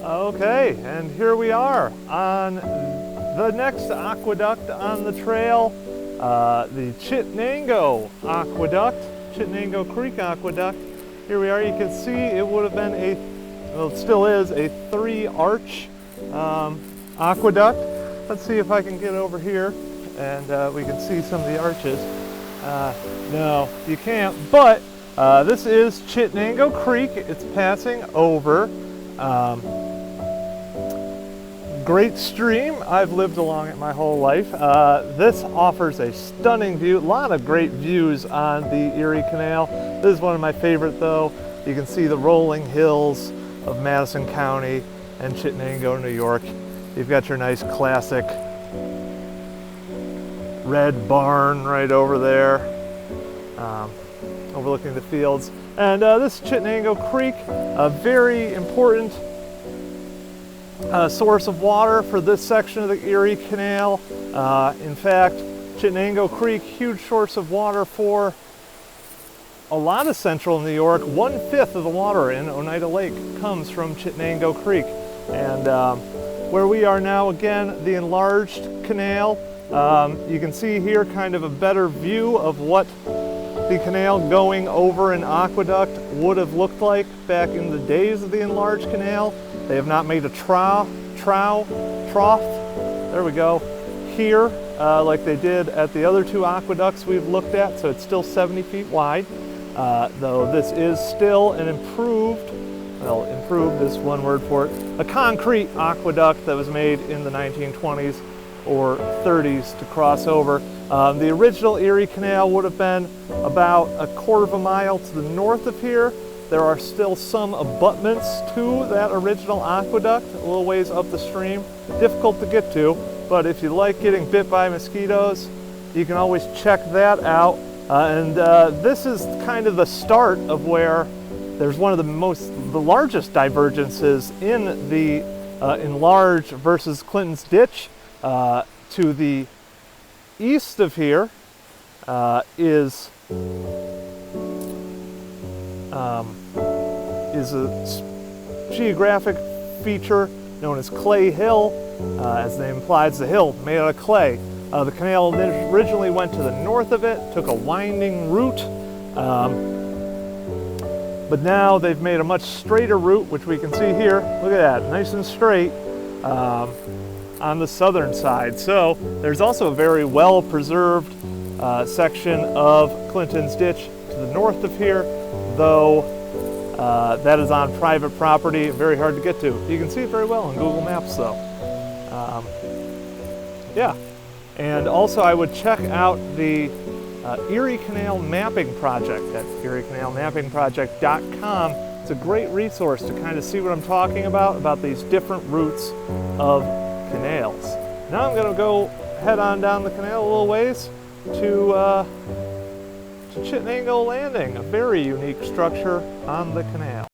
Okay, and here we are on the next aqueduct on the trail, the Chittenango Aqueduct, Chittenango Creek Aqueduct. Here we are. You can see it would have been well, it still is a 3-arch aqueduct. Let's see if I can get over here and we can see some of the arches. No, you can't, but this is Chittenango Creek. It's passing over. Great stream. I've lived along it my whole life. This offers a stunning view. A lot of great views on the Erie Canal. This is one of my favorite though. You can see the rolling hills of Madison County and Chittenango, New York. You've got your nice classic red barn right over there, overlooking the fields. And this Chittenango Creek, a very important source of water for this section of the Erie Canal. In fact, Chittenango Creek, huge source of water for a lot of central New York. 1/5 of the water in Oneida Lake comes from Chittenango Creek. And where we are now, again, the enlarged canal. You can see here kind of a better view of what the canal going over an aqueduct would have looked like back in the days of the enlarged canal. They have not made a trough, there we go, here like they did at the other 2 aqueducts we've looked at, so it's still 70 feet wide, though this is still an improved, well, improved is one word for it, a concrete aqueduct that was made in the 1920s or 30s to cross over. The original Erie Canal would have been about 1/4 of a mile to the north of here. There are still some abutments to that original aqueduct, a little ways up the stream. Difficult to get to, but if you like getting bit by mosquitoes, you can always check that out. This is kind of the start of where there's one of the largest divergences in the enlarged versus Clinton's Ditch. To the east of here is a geographic feature known as Clay Hill. As the name implies, the hill made out of clay. The canal originally went to the north of it, took a winding route, but now they've made a much straighter route, which we can see here. Look at that, nice and straight on the southern side. So there's also a very well preserved section of Clinton's Ditch to the north of here, though that is on private property, very hard to get to. You can see it very well on Google Maps though. Yeah, and also I would check out the Erie Canal Mapping Project at eriecanalmappingproject.com. It's a great resource to kind of see what I'm talking about these different routes of canals. Now I'm going to go head on down the canal a little ways to Chittenango Landing, a very unique structure on the canal.